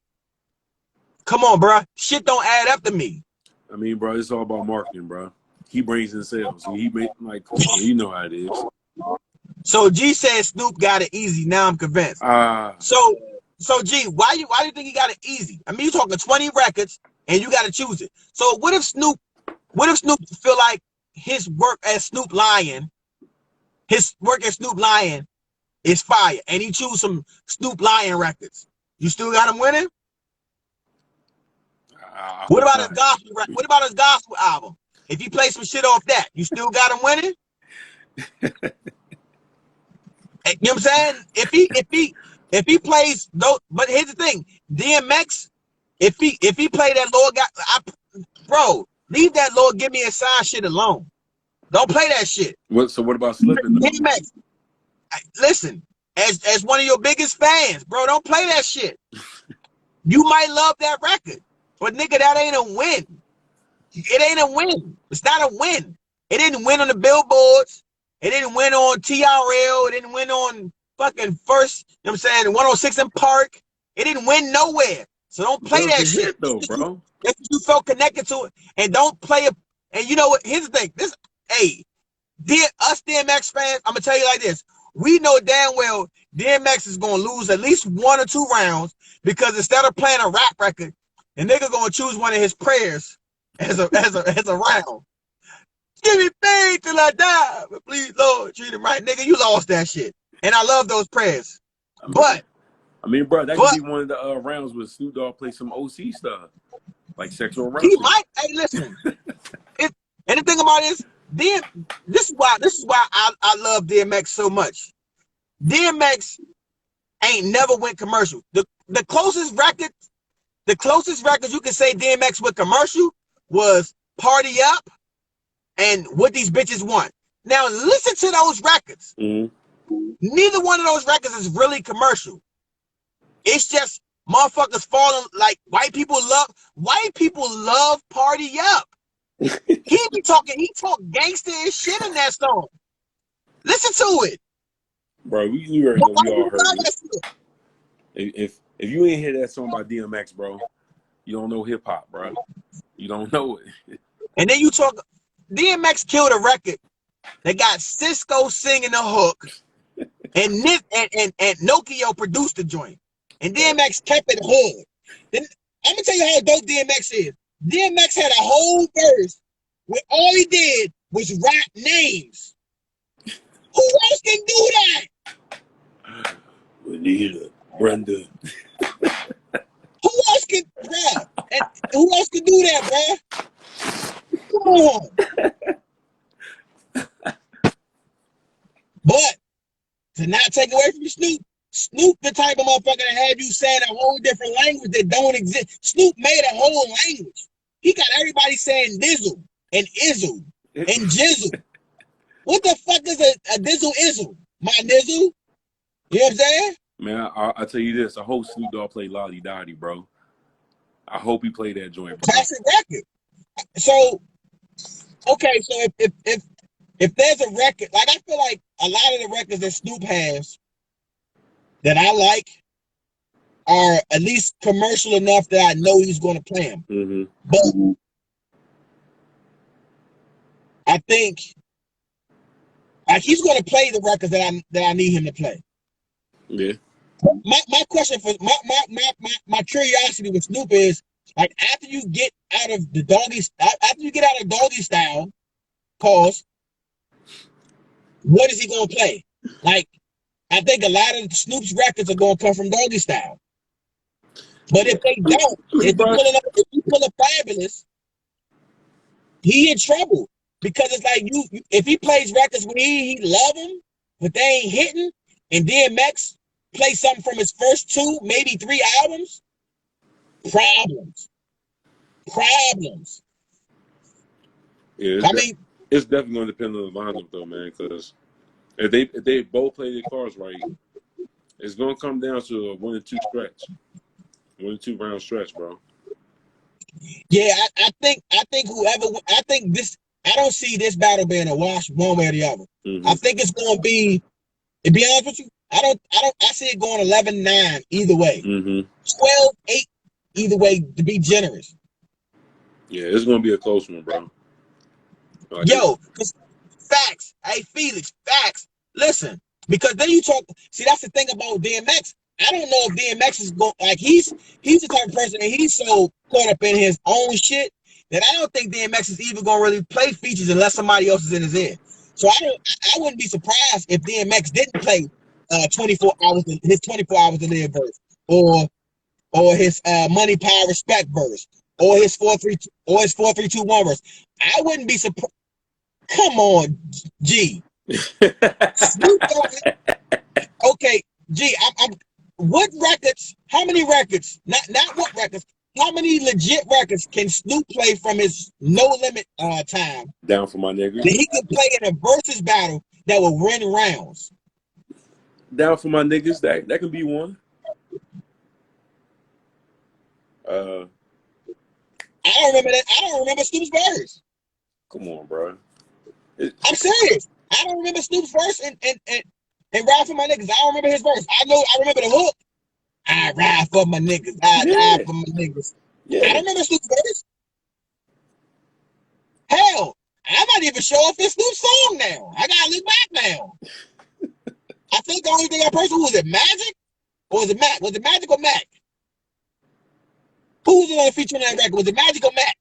Come on, bro. Shit don't add up to me. I mean, bro, it's all about marketing, bro. He brings in sales. He make like, come on, you know how it is. So G said Snoop got it easy. Now I'm convinced. So G, why do you think he got it easy? I mean, you talking 20 records and you got to choose it. So what if Snoop feel like his work as Snoop Lion is fire, and he choose some Snoop Lion records? You still got him winning? What about his gospel? What about his gospel album? If he plays some shit off that, you still got him winning? You know what I'm saying? If he plays those, but here's the thing, DMX, if he play that Lord God, bro, leave that Lord Give Me a Sign shit alone. Don't play that shit. So what about Slipping? DMX, listen, as one of your biggest fans, bro, don't play that shit. You might love that record, but nigga, that ain't a win. It ain't a win. It's not a win. It didn't win on the billboards. It didn't win on TRL. It didn't win on fucking First, you know what I'm saying, 106 in Park. It didn't win nowhere. So don't play that shit. Though, bro. If you felt connected to it, and don't play it. And you know what? Here's the thing. Us DMX fans, I'm gonna tell you like this. We know damn well DMX is gonna lose at least 1 or 2 rounds, because instead of playing a rap record, the nigga gonna choose one of his prayers as a round. Give me faith till I die, but please, Lord, treat him right. Nigga, you lost that shit. And I love those prayers. I mean, bro, that could be one of the rounds where Snoop Dogg play some OC stuff, like sexual harassment. He might. Hey, listen. And the thing about this is why I love DMX so much. DMX ain't never went commercial. The closest records you can say DMX went commercial was Party Up and What These Bitches Want. Now listen to those records. Mm-hmm. Neither one of those records is really commercial. It's just motherfuckers falling, like white people love Party Up. He talk gangster and shit in that song. Listen to it. Bro, we already know, we all heard it. If you ain't hear that song by DMX, bro, you don't know hip hop, bro. You don't know it. And then you talk, DMX killed a record that got Cisco singing the hook, and Nokia produced the joint, and DMX kept it hood. Then I'm gonna tell you how dope DMX is. DMX had a whole verse where all he did was rap names. Who else can do that? Anita, Brenda. Who else can, bruh? And who else can do that, bruh? Come on. But to not take away from Snoop the type of motherfucker that had you saying a whole different language that don't exist. Snoop made a whole language. He got everybody saying dizzle and izzle and jizzle. What the fuck is a dizzle izzle? My nizzle? You know what I'm saying? Man, I'll tell you this. I hope Snoop Dogg play Lottie Dottie, bro. I hope he played that joint, bro. Classic record. So, okay, so if there's a record, like I feel like a lot of the records that Snoop has that I like are at least commercial enough that I know he's going to play them. Mm-hmm. But I think like he's going to play the records that I need him to play. Yeah. My question for my curiosity with Snoop is, like, after you get out of doggy style, pause, what is he going to play? Like, I think a lot of Snoop's records are going to come from doggy style. But if they don't, if you pull a Fabulous, he in trouble. Because it's like if he plays records when he love them, but they ain't hitting, and DMX play something from his first 2, maybe 3 albums, problems. Yeah, it's definitely going to depend on the lineup, though, man. Because if they both play their cards right, it's going to come down to a 1 or 2 stretch, 1 or 2 round stretch, bro. Yeah, I think this. I don't see this battle being a wash one way or the other. Mm-hmm. I think it's going to be. To be honest with you, I see it going 11-9 either way. Mm-hmm. 12-8 either way to be generous. Yeah, it's gonna be a close one, bro. Like Yo, cause facts. Hey, Felix, facts. Listen, because then you talk. See, that's the thing about DMX. I don't know if DMX is going like he's the type of person and he's so caught up in his own shit that I don't think DMX is even gonna really play features unless somebody else is in his ear. So I wouldn't be surprised if DMX didn't play 24 hours his 24 hours to live verse or his money power respect verse or his 4-3-2-1 verse. I wouldn't be surprised. Come on, G. Snoop Dogg. Okay, G. I'm. What records? How many records? Not what records. How many legit records can Snoop play from his No Limit time? Down for my niggas. That he could play in a versus battle that will win rounds. Down for my niggas. That can be one. I don't remember that. I don't remember Snoop's verse. Come on, bro. I'm serious. I don't remember Snoop's verse and Ride for My Niggas. I don't remember his verse. I remember the hook. I ride for my niggas. I die for my niggas. Yeah. I don't remember Snoop's verse. Hell, I'm not even sure if it's Snoop's song now. I gotta look back now. I think the only thing I personally was it Magic? Or was it Mac? Was it Magic or Mac? Who was it on featuring that record? Was it Magic or Mac?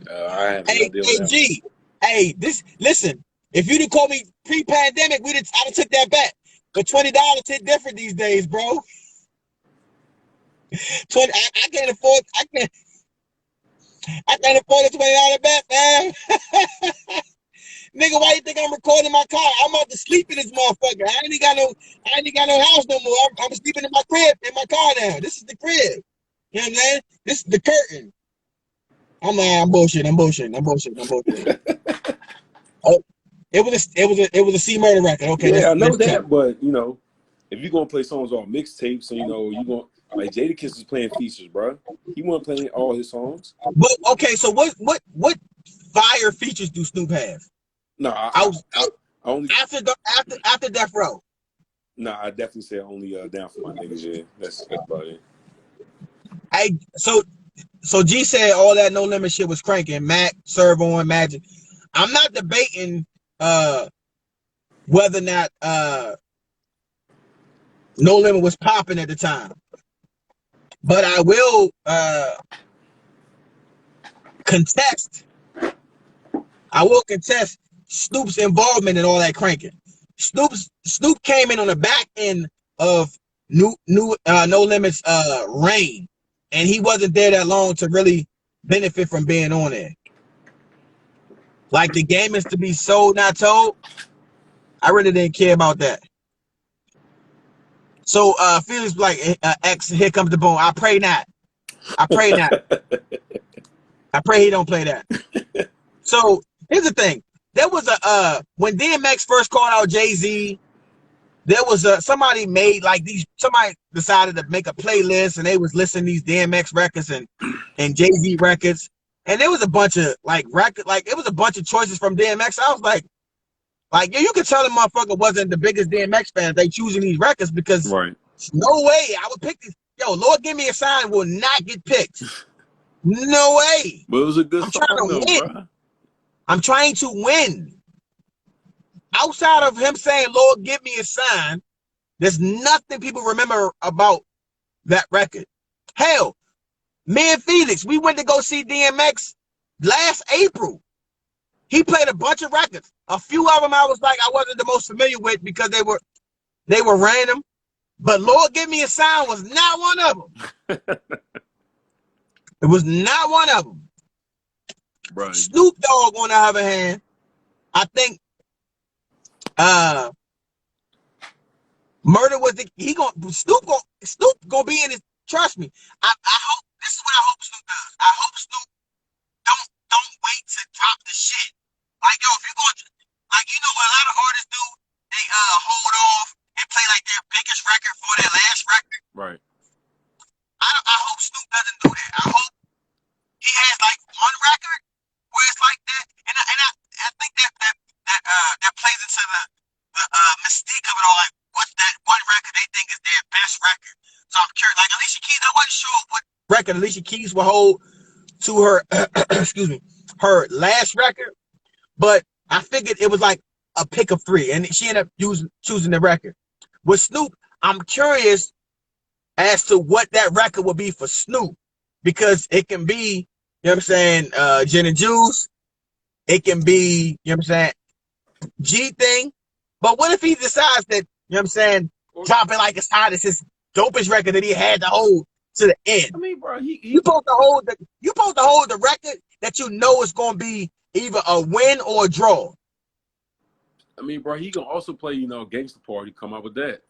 I have no idea. Hey, G. Hey, listen. If you'd have called me pre-pandemic, I'd have took that bet. But $20 hit different these days, bro. 20. I can't afford. I can't afford a $20 bet, man. Nigga, why you think I'm recording my car? I'm about to sleep in this motherfucker. I ain't got no house no more. I'm sleeping in my crib, in my car now. This is the crib. You know what I'm saying? This is the curtain. I'm bullshitting. Oh, it was a C Murder record. Okay, yeah, I know that, but you know, if you're gonna play songs off mixtapes, so you know you going like Jadakiss is playing features, bro. He wasn't playing all his songs. But okay, so what fire features do Snoop have? No, I only after Death Row. No, I definitely say only Down for My Niggas. Yeah, that's about it. So G said all that No Limit shit was cranking. Mac, Servo, and Magic. I'm not debating whether or not No Limit was popping at the time, but I will contest. I will contest Snoop's involvement in all that cranking. Snoop came in on the back end of No Limit's reign, and he wasn't there that long to really benefit from being on there. Like the game is to be sold, not told. I really didn't care about that. So Felix like X, here comes the bone. I pray not. I pray he don't play that. So here's the thing. There was a when DMX first called out Jay-Z, there was somebody decided to make a playlist and they was listening to these DMX records and Jay-Z records. And there was a bunch of it was a bunch of choices from DMX. I was like, yeah, you could tell the motherfucker wasn't the biggest DMX fan. They choosing these records because right. No way I would pick these. Yo, Lord Give Me a Sign will not get picked. No way. But it was a good song though, bro. I'm trying to win. Outside of him saying, Lord, give me a sign, there's nothing people remember about that record. Hell, me and Felix, we went to go see DMX last April. He played a bunch of records. A few of them I was like, I wasn't the most familiar with because they were random. But Lord Give Me a Sign was not one of them. It was not one of them. Right. Snoop Dogg, on the other hand, I think Murder was Snoop gonna be in it. Trust me. I hope this is what I hope Snoop does. I hope Snoop don't wait to drop the shit. Like yo, if you're going to, like you know what a lot of artists do, they hold off and play like their biggest record for their last record. Right. I hope Snoop doesn't do that. I hope he has like one record where it's like that, and I think that plays into the mystique of it all. Like, what's that one record they think is their record. So I'm curious. Like Alicia Keys, I wasn't sure what record Alicia Keys will hold to her, excuse me, her last record, but I figured it was like a pick of 3, and she ended up choosing the record. With Snoop, I'm curious as to what that record will be for Snoop, because it can be, you know what I'm saying, Gin and Juice. It can be, you know what I'm saying, G thing. But what if he decides that, you know what I'm saying, Drop It Like It's Hot is his dopest record that he had to hold to the end? I mean, bro, you supposed to hold the record that you know is gonna be either a win or a draw. I mean, bro, he can also play, you know, Gangsta Party, come out with that.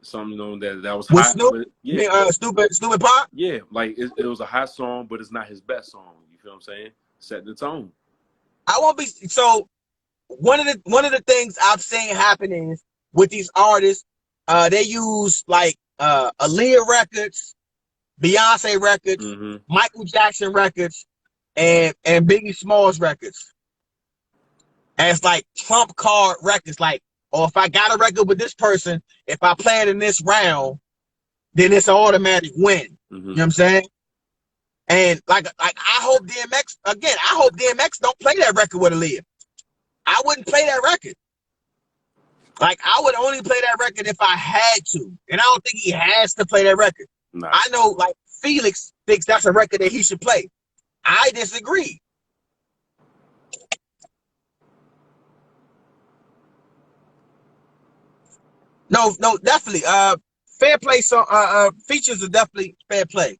Something, you know, that was With hot. Snoop, But yeah, stupid Pop. yeah, like it was a hot song, but it's not his best song. You feel what I'm saying? Setting the tone. I won't be so. One of the things I've seen happen is with these artists, they use like Aaliyah records, Beyonce records, Michael Jackson records, and Biggie Smalls records as like trump card records. Like, or if I got a record with this person, if I play it in this round, then it's an automatic win. You know what I'm saying? And like I hope DMX don't play that record with Aaliyah. I wouldn't play that record. Like, I would only play that record if I had to. And I don't think he has to play that record. Nah. I know, like, Felix thinks that's a record that he should play. I disagree. No, definitely. Fair play. So, features are definitely fair play.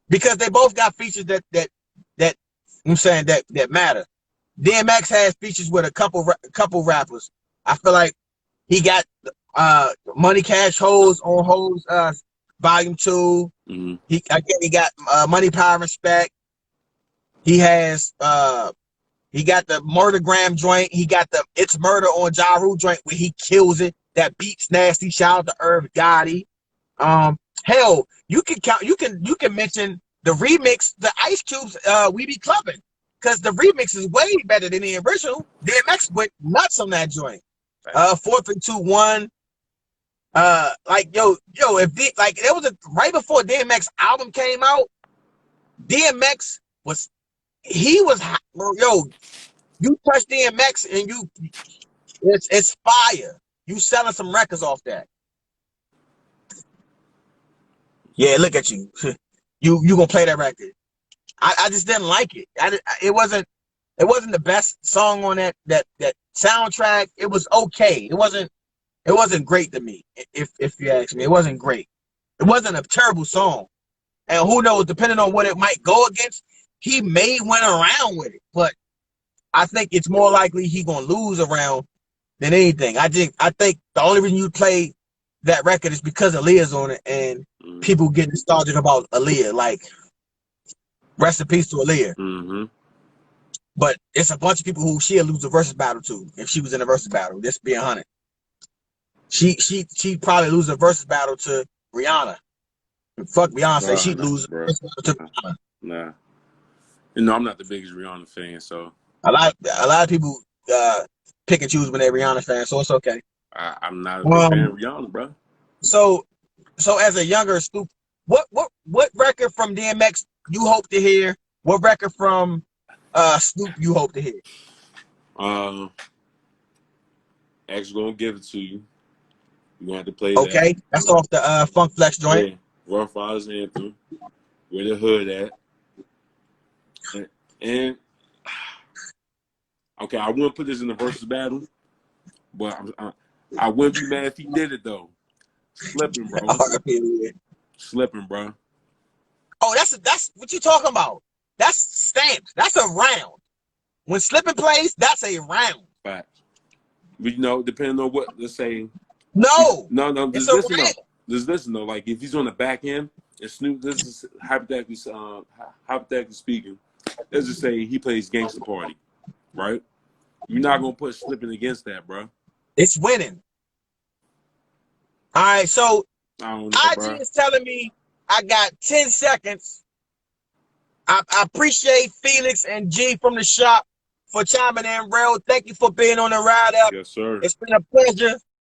Because they both got features that I'm saying that matter. DMX has features with a couple rappers. I feel like he got Money Cash Hoes on Hoes Volume 2. He got Money Power Respect. He has he got the Murdergram joint. He got the It's Murder on Ja Rule joint where he kills it. That beat's nasty. Shout out to Irv Gotti. Hell, you can mention the remix, the Ice Cube's We Be Clubbing. Because the remix is way better than the original. DMX went nuts on that joint. 4, 3, 2, 1. Like if there was right before DMX album came out, DMX was you touch DMX and it's fire. You selling some records off that. Yeah, look at you. You gonna play that record. I just didn't like it. It wasn't the best song on that soundtrack. It was okay. It wasn't great to me. If you ask me, it wasn't great. It wasn't a terrible song. And who knows, depending on what it might go against, he may win around with it. But I think it's more likely he gonna lose around than anything. I think the only reason you play that record is because Aaliyah's on it and people get nostalgic about Aaliyah. Like, rest in peace to Aaliyah. But it's a bunch of people who she'll lose the versus battle to if she was in a versus battle. Just being honest, she'd probably lose a versus battle to Rihanna. Fuck Beyonce, she'd lose to Rihanna. Nah, you know I'm not the biggest Rihanna fan, so a lot of people pick and choose when they're Rihanna fans, so it's okay. I'm not a big fan of Rihanna, bro. So as a younger Snoop, what record from DMX you hope to hear? What record from Snoop you hope to hear? Actually gonna give it to you. You gonna have to play okay, that. That's off the Funk Flex joint. Yeah. Rough Riders Anthem. Where the hood at? And okay, I wouldn't put this in the versus battle, but I wouldn't be mad if he did it though. Slipping, bro. Slipping, bro. Oh, that's what you talking about. That's stamped. That's a round. When Slipping plays, that's a round. Fact. But you know, depending on what, let's say. No. Just listen though. Like if he's on the back end, and Snoop, this is hypothetically speaking, let's just say he plays Gangsta Party, right? You're not gonna put Slipping against that, bro. It's winning. All right, so I don't know, IG is telling me I got 10 seconds. I appreciate Felix and G from the shop for chiming in. Rell, thank you for being on the ride up. Yes, sir. It's been a pleasure.